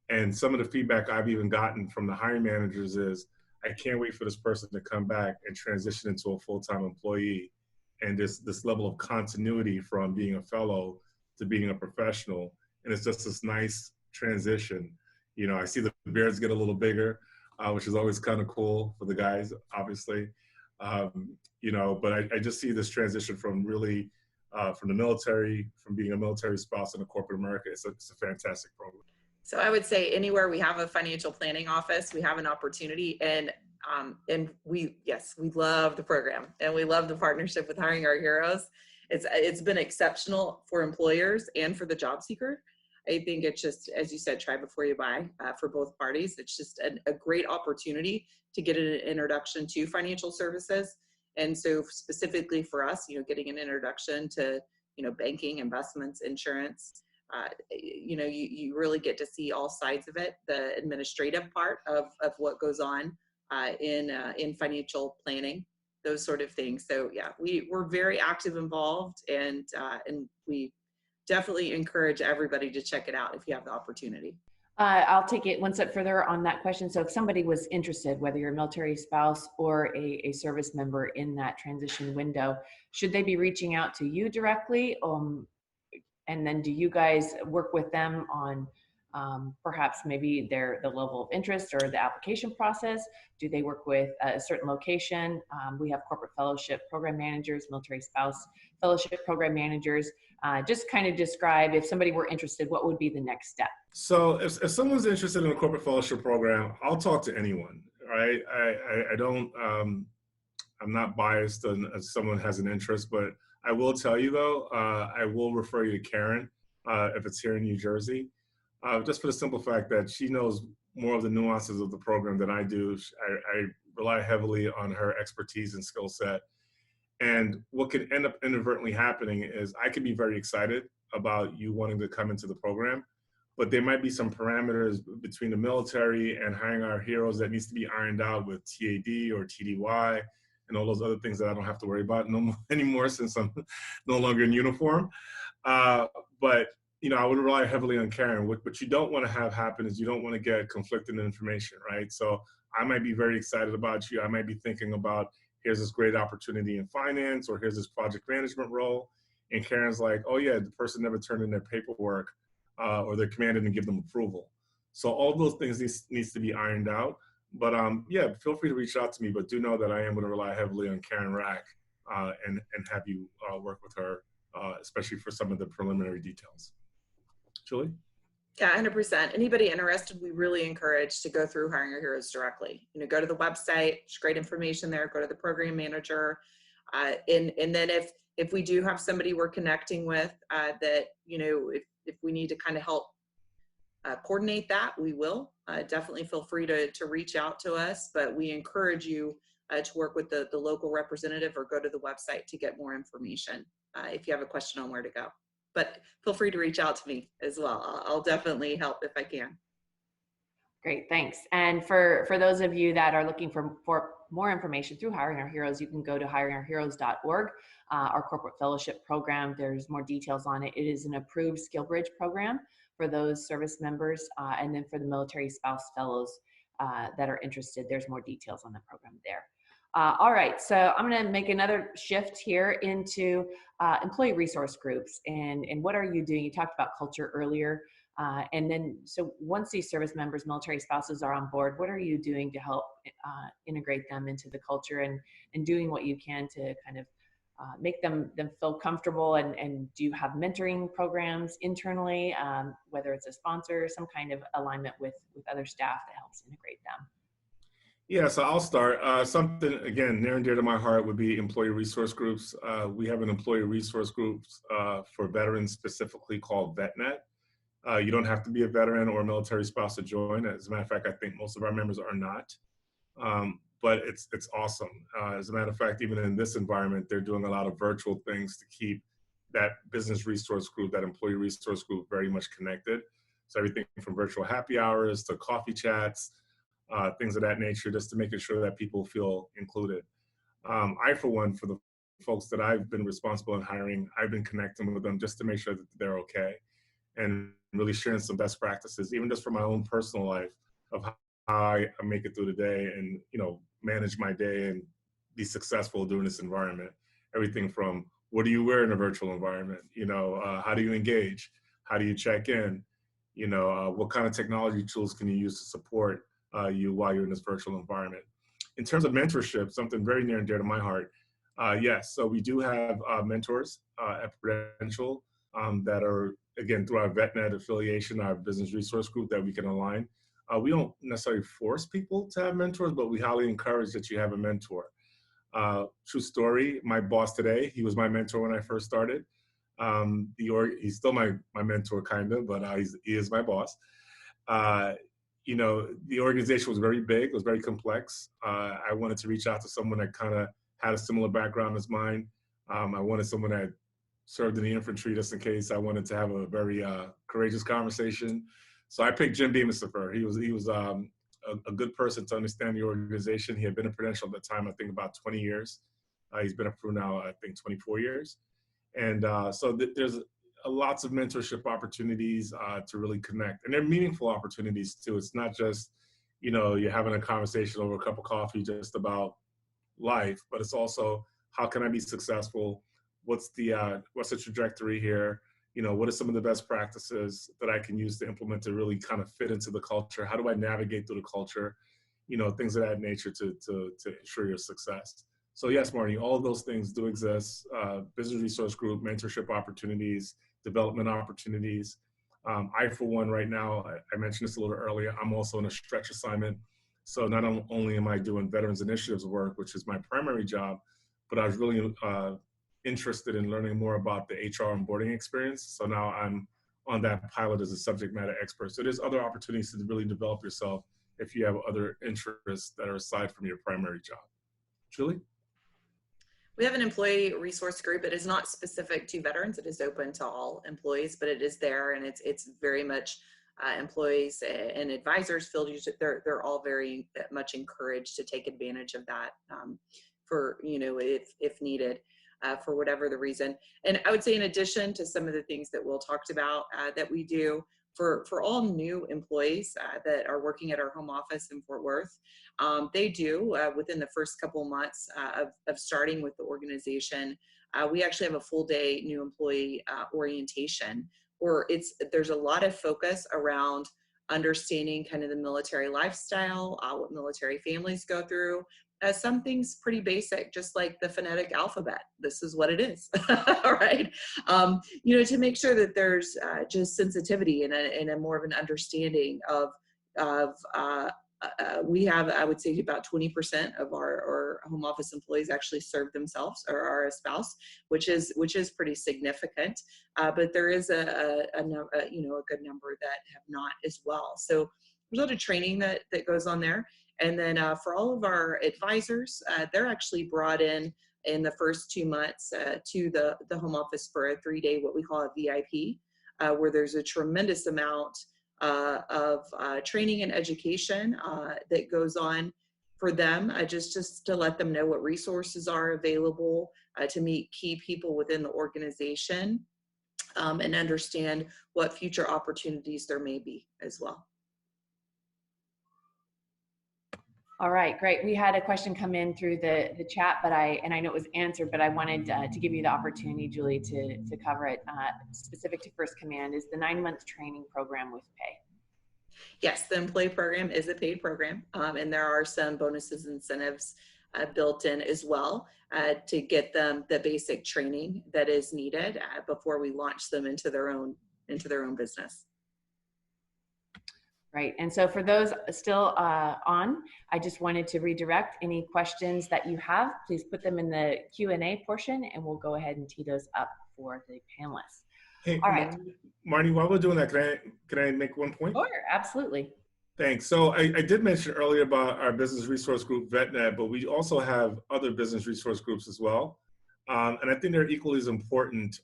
Speaker 2: And some of the feedback I've even gotten from the hiring managers is, I can't wait for this person to come back and transition into a full-time employee. And this level of continuity from being a fellow to being a professional. And it's just this nice transition. I see the beards get a little bigger, which is always kind of cool for the guys, obviously. But I just see this transition from really, from the military, from being a military spouse in a corporate America. It's a fantastic program.
Speaker 3: So I would say anywhere we have a financial planning office, we have an opportunity, and we love the program, and we love the partnership with Hiring Our Heroes. It's been exceptional for employers and for the job seeker. I think it's just, as you said, try before you buy for both parties. It's just a great opportunity to get an introduction to financial services. And so specifically for us, getting an introduction to, banking, investments, insurance, you really get to see all sides of it, the administrative part of what goes on in financial planning, those sort of things. So yeah, we're very active involved, and we definitely encourage everybody to check it out if you have the opportunity.
Speaker 1: I'll take it one step further on that question. So if somebody was interested, whether you're a military spouse or a service member in that transition window, should they be reaching out to you directly? And then do you guys work with them on perhaps maybe the level of interest or the application process? Do they work with a certain location? We have corporate fellowship program managers, military spouse fellowship program managers. Just kind of describe, if somebody were interested, what would be the next step?
Speaker 2: So if someone's interested in a corporate fellowship program, I'll talk to anyone, right? I don't, I'm not biased as someone has an interest, but I will tell you though, I will refer you to Karen if it's here in New Jersey, just for the simple fact that she knows more of the nuances of the program than I do. I rely heavily on her expertise and skill set. And what could end up inadvertently happening is I could be very excited about you wanting to come into the program, but there might be some parameters between the military and Hiring Our Heroes that needs to be ironed out with TAD or TDY and all those other things that I don't have to worry about anymore since I'm no longer in uniform. But I would rely heavily on Karen. What you don't want to have happen is you don't want to get conflicting information, right? So I might be very excited about you. I might be thinking about, here's this great opportunity in finance, or here's this project management role. And Karen's like, oh yeah, the person never turned in their paperwork, or their command didn't give them approval. So all those things needs to be ironed out. But yeah, feel free to reach out to me, but do know that I am going to rely heavily on Karen Rack and have you work with her, especially for some of the preliminary details. Julie?
Speaker 3: Yeah, 100%. Anybody interested, we really encourage to go through Hiring Our Heroes directly. Go to the website, there's great information there, go to the program manager. And then if we do have somebody we're connecting with that, if we need to kind of help coordinate that, we will. Definitely feel free to reach out to us, but we encourage you to work with the local representative or go to the website to get more information if you have a question on where to go. But feel free to reach out to me as well. I'll definitely help if I can.
Speaker 1: Great, thanks. And for those of you that are looking for more information through Hiring Our Heroes, you can go to hiringourheroes.org, our corporate fellowship program. There's more details on it. It is an approved SkillBridge program for those service members. And then for the military spouse fellows that are interested, there's more details on the program there. All right, so I'm going to make another shift here into employee resource groups and what are you doing? You talked about culture earlier. And then, so once these service members, military spouses are on board, what are you doing to help integrate them into the culture and doing what you can to kind of make them feel comfortable? And do you have mentoring programs internally, whether it's a sponsor, some kind of alignment with other staff that helps integrate them?
Speaker 2: Yeah, so I'll start. Something, again, near and dear to my heart would be employee resource groups. We have an employee resource group for veterans specifically called VetNet. You don't have to be a veteran or a military spouse to join. As a matter of fact, I think most of our members are not. But it's awesome. As a matter of fact, even in this environment, they're doing a lot of virtual things to keep that business resource group, that employee resource group very much connected. So everything from virtual happy hours to coffee chats, things of that nature, just to making sure that people feel included. I, for one, for the folks that I've been responsible in hiring, I've been connecting with them just to make sure that they're okay, and really sharing some best practices, even just for my own personal life, of how I make it through the day and, manage my day and be successful during this environment. Everything from what do you wear in a virtual environment? How do you engage? How do you check in? What kind of technology tools can you use to support you while you're in this virtual environment? In terms of mentorship, something very near and dear to my heart, yes. So we do have mentors at Prudential that are, again, through our VetNet affiliation, our business resource group, that we can align. We don't necessarily force people to have mentors, but we highly encourage that you have a mentor. True story, my boss today, he was my mentor when I first started. He's still my mentor, kind of, but he is my boss. The organization was very big, it was very complex. I wanted to reach out to someone that kind of had a similar background as mine. I wanted someone that served in the infantry, just in case I wanted to have a very courageous conversation. So I picked Jim Beamister. He was a good person to understand the organization. He had been at Prudential at the time, I think about 20 years. He's been at Pru now, I think 24 years. And so there's lots of mentorship opportunities to really connect. And they're meaningful opportunities too. It's not just, you're having a conversation over a cup of coffee just about life, but it's also, how can I be successful? What's the trajectory here? What are some of the best practices that I can use to implement to really kind of fit into the culture? How do I navigate through the culture? Things of that nature to ensure your success. So yes, Marnie, all of those things do exist. Business resource group, mentorship opportunities, development opportunities. I, for one, right now, I mentioned this a little earlier, I'm also in a stretch assignment. So not only am I doing Veterans Initiatives work, which is my primary job, but I was really interested in learning more about the HR onboarding experience. So now I'm on that pilot as a subject matter expert. So there's other opportunities to really develop yourself if you have other interests that are aside from your primary job. Julie?
Speaker 3: We have an employee resource group. It is not specific to veterans. It is open to all employees, but it is there, and it's very much employees and advisors feel they're all very much encouraged to take advantage of that for if needed. For whatever the reason. And I would say, in addition to some of the things that Will talked about that we do for all new employees that are working at our home office in Fort Worth, they do within the first couple months of starting with the organization, we actually have a full day new employee orientation, where there's a lot of focus around understanding kind of the military lifestyle, what military families go through. Some things pretty basic, just like the phonetic alphabet. This is what it is, all right? To make sure that there's just sensitivity and a more of an understanding of we have, I would say, about 20% of our home office employees actually serve themselves or are a spouse, which is pretty significant. But there is a good number that have not as well. So there's a lot of training that goes on there. And then for all of our advisors, they're actually brought in the first 2 months to the home office for a 3-day, what we call a VIP, where there's a tremendous amount of training and education that goes on for them, just to let them know what resources are available to meet key people within the organization and understand what future opportunities there may be as well.
Speaker 1: All right, great. We had a question come in through the chat, but I know it was answered, but I wanted to give you the opportunity, Julie, to cover it. Specific to First Command, is the 9-month training program with pay?
Speaker 3: Yes, the employee program is a paid program, and there are some bonuses and incentives built in as well to get them the basic training that is needed before we launch them into their own business.
Speaker 1: Right, and so for those still on, I just wanted to redirect any questions that you have. Please put them in the Q&A portion, and we'll go ahead and tee those up for the panelists.
Speaker 2: Hey,
Speaker 1: all right,
Speaker 2: Marnie, while we're doing that, can I make one point?
Speaker 1: Sure, absolutely.
Speaker 2: Thanks. So I did mention earlier about our business resource group, VetNet, but we also have other business resource groups as well. And I think they're equally as important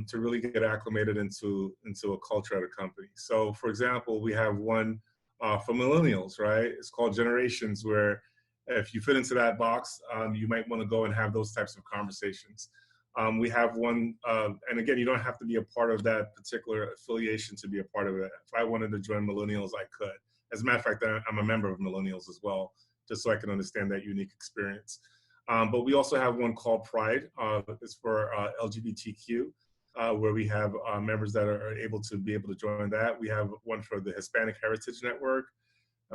Speaker 2: to really get acclimated into a culture at a company. So, for example, we have one for millennials, right? It's called Generations, where if you fit into that box, you might want to go and have those types of conversations. We have one, and again, you don't have to be a part of that particular affiliation to be a part of it. If I wanted to join Millennials, I could. As a matter of fact, I'm a member of Millennials as well, just so I can understand that unique experience. But we also have one called Pride. It's for LGBTQ, where we have members that are able to join that. We have one for the Hispanic Heritage Network.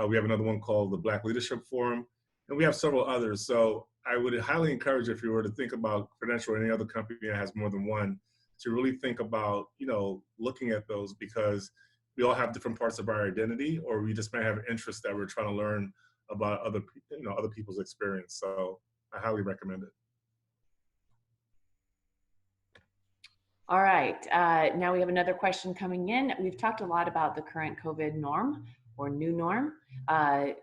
Speaker 2: We have another one called the Black Leadership Forum, and we have several others. So I would highly encourage, if you were to think about Prudential or any other company that has more than one, to really think about, looking at those, because we all have different parts of our identity, or we just may have interests that we're trying to learn about other people's experience. So I highly recommend it.
Speaker 1: All right, now we have another question coming in. We've talked a lot about the current COVID norm or new norm.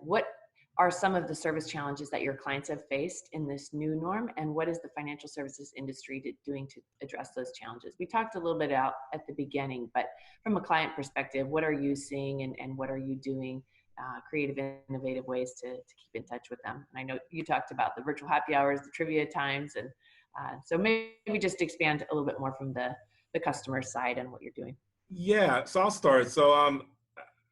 Speaker 1: What are some of the service challenges that your clients have faced in this new norm, and what is the financial services industry doing to address those challenges? We talked a little bit out at the beginning, but from a client perspective, what are you seeing and what are you doing, creative, innovative ways to keep in touch with them? And I know you talked about the virtual happy hours, the trivia times, and so maybe just expand a little bit more from the customer side and what you're doing.
Speaker 2: Yeah, so I'll start. So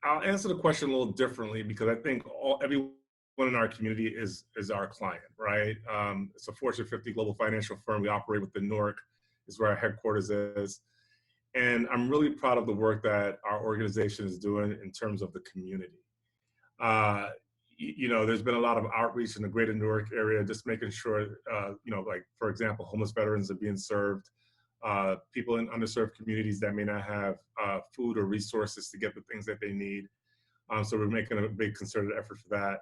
Speaker 2: I'll answer the question a little differently, because I think everyone in our community is our client, right? It's a Fortune 50 global financial firm. We operate within Newark, is where our headquarters is. And I'm really proud of the work that our organization is doing in terms of the community. There's been a lot of outreach in the greater Newark area, just making sure, like, for example, homeless veterans are being served, people in underserved communities that may not have food or resources to get the things that they need. So we're making a big concerted effort for that.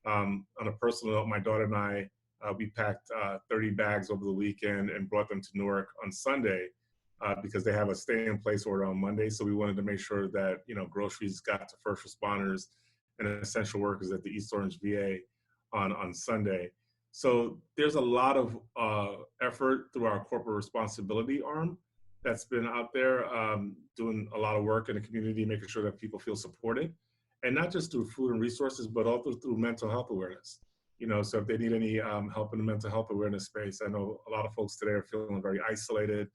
Speaker 2: On a personal note, my daughter and I, we packed 30 bags over the weekend and brought them to Newark on Sunday because they have a stay-in-place order on Monday. So we wanted to make sure that, groceries got to first responders and essential workers at the East Orange VA on Sunday. So there's a lot of effort through our corporate responsibility arm that's been out there doing a lot of work in the community, making sure that people feel supported. And not just through food and resources, but also through mental health awareness. So if they need any help in the mental health awareness space, I know a lot of folks today are feeling very isolated,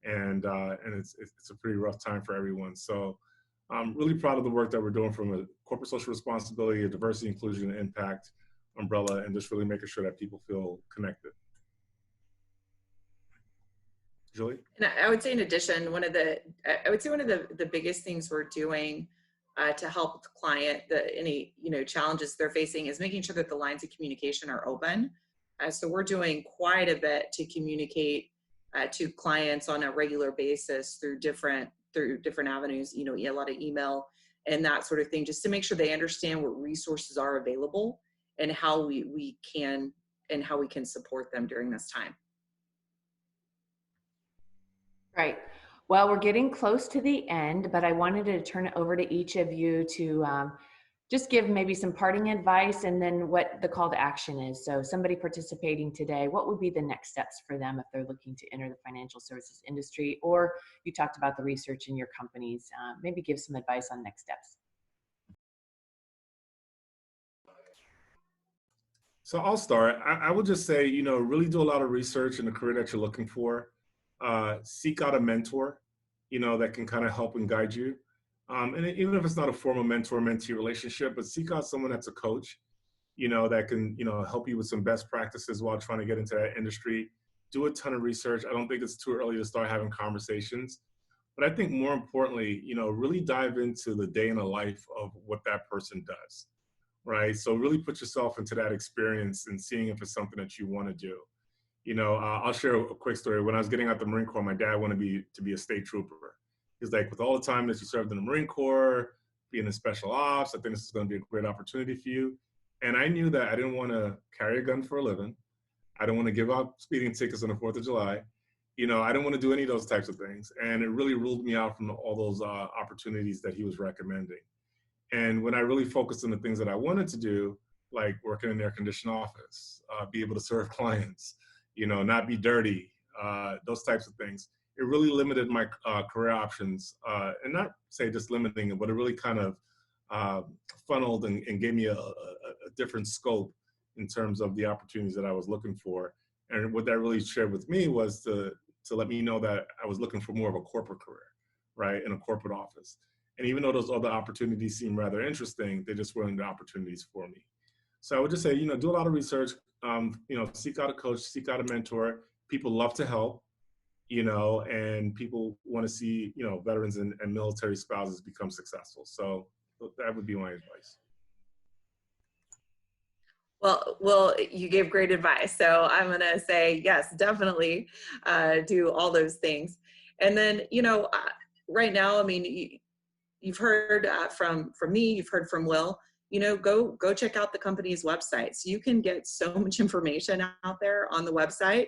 Speaker 2: and it's a pretty rough time for everyone. So I'm really proud of the work that we're doing from a corporate social responsibility, a diversity, inclusion, and impact umbrella, and just really making sure that people feel connected. Julie?
Speaker 3: And I would say, in addition, one of the biggest things we're doing to help the client, any challenges they're facing, is making sure that the lines of communication are open. So we're doing quite a bit to communicate to clients on a regular basis through different avenues, a lot of email and that sort of thing, just to make sure they understand what resources are available and how we can support them during this time.
Speaker 1: Right. Well, we're getting close to the end, but I wanted to turn it over to each of you to just give maybe some parting advice, and then what the call to action is. So somebody participating today, what would be the next steps for them if they're looking to enter the financial services industry? Or you talked about the research in your companies, maybe give some advice on next steps.
Speaker 2: So I'll start. I would just say, really do a lot of research in the career that you're looking for. Seek out a mentor, that can kind of help and guide you. And even if it's not a formal mentor-mentee relationship, but seek out someone that's a coach, that can, help you with some best practices while trying to get into that industry. Do a ton of research. I don't think it's too early to start having conversations. But I think more importantly, really dive into the day in the life of what that person does, right? So really put yourself into that experience and seeing if it's something that you want to do. I'll share a quick story. When I was getting out the Marine Corps, my dad wanted me to be a state trooper. He's like, with all the time that you served in the Marine Corps, being in special ops, I think this is going to be a great opportunity for you. And I knew that I didn't want to carry a gun for a living. I don't want to give out speeding tickets on the 4th of July. I didn't want to do any of those types of things. And it really ruled me out from all those opportunities that he was recommending. And when I really focused on the things that I wanted to do, like working in an air-conditioned office, be able to serve clients, not be dirty, those types of things. It really limited my career options, and not say just limiting it, but it really kind of funneled and gave me a different scope in terms of the opportunities that I was looking for. And what that really shared with me was to let me know that I was looking for more of a corporate career, right, in a corporate office. And even though those other opportunities seem rather interesting, they just weren't the opportunities for me. So I would just say, do a lot of research, seek out a coach, seek out a mentor. People love to help, and people want to see, veterans and military spouses become successful. So that would be my advice.
Speaker 3: Well, you gave great advice. So I'm going to say, yes, definitely do all those things. And then, right now, I mean, you've heard from me, you've heard from Will, go check out the company's websites. You can get so much information out there on the website.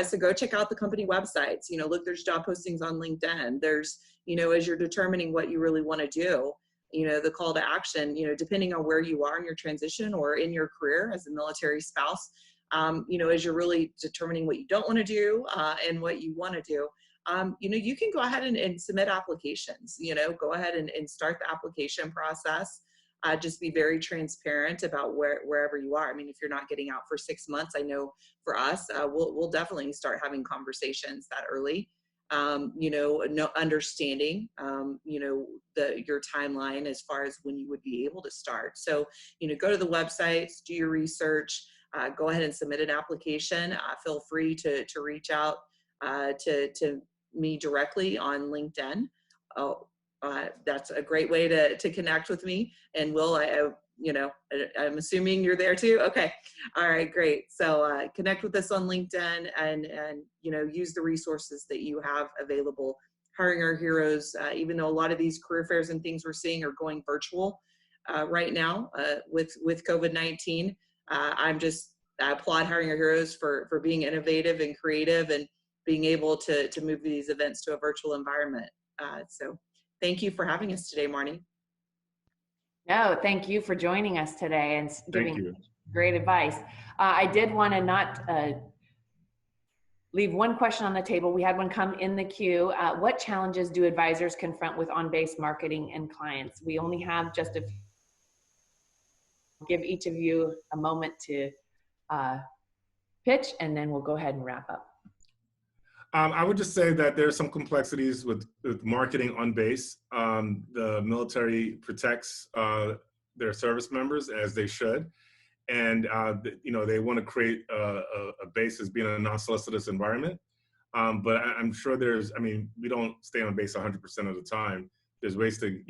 Speaker 3: So go check out the company websites. Look, there's job postings on LinkedIn. There's, as you're determining what you really want to do, the call to action, depending on where you are in your transition or in your career as a military spouse, as you're really determining what you don't want to do and what you want to do, you can go ahead and submit applications, go ahead and start the application process. Just be very transparent about wherever you are. I mean, if you're not getting out for 6 months, I know for us, we'll definitely start having conversations that early. Understanding, your timeline as far as when you would be able to start. So, go to the websites, do your research, go ahead and submit an application. Feel free to reach out to me directly on LinkedIn. That's a great way to connect with me. And Will, I'm assuming you're there too. Okay. All right, great. So connect with us on LinkedIn and use the resources that you have available. Hiring Our Heroes, even though a lot of these career fairs and things we're seeing are going virtual right now with COVID-19, I applaud Hiring Our Heroes for being innovative and creative and being able to move these events to a virtual environment. So thank you for having us today, Marnie.
Speaker 1: No, thank you for joining us today and giving great advice. I did want to not leave one question on the table. We had one come in the queue. What challenges do advisors confront with on-base marketing and clients? We only have just a few. Give each of you a moment to pitch, and then we'll go ahead and wrap up.
Speaker 2: I would just say that there's some complexities with marketing on base. The military protects their service members as they should. And, they want to create a base as being a non-solicitous environment. But I'm sure we don't stay on base 100% of the time. There's ways to,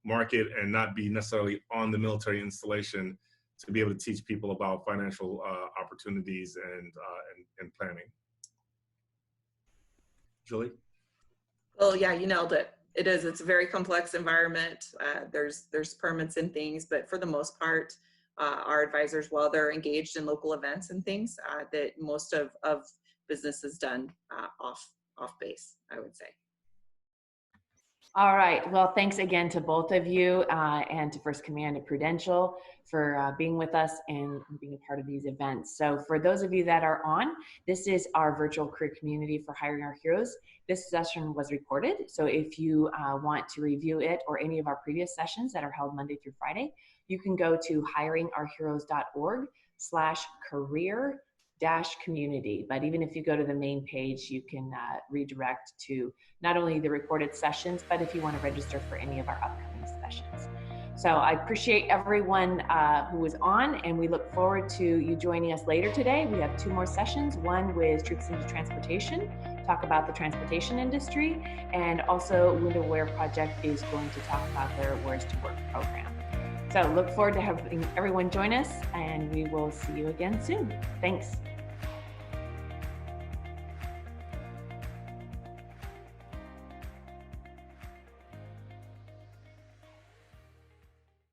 Speaker 2: market and not be necessarily on the military installation to be able to teach people about financial opportunities and planning. Julie?
Speaker 3: Well, yeah, you nailed it. It's a very complex environment. There's permits and things, but for the most part, our advisors, while they're engaged in local events and things, that most of business is done off base, I would say.
Speaker 1: All right. Well, thanks again to both of you and to First Command and Prudential for being with us and being a part of these events. So for those of you that are on, this is our virtual career community for Hiring Our Heroes. This session was recorded. So if you want to review it or any of our previous sessions that are held Monday through Friday, you can go to hiringourheroes.org/career-community. But even if you go to the main page, you can redirect to not only the recorded sessions, but if you want to register for any of our upcoming sessions. So I appreciate everyone who was on, and we look forward to you joining us later today. We have 2 more sessions, one with Troops into Transportation, talk about the transportation industry, and also Window Wear Project is going to talk about their Where's to Work program. So look forward to having everyone join us, and we will see you again soon. Thanks.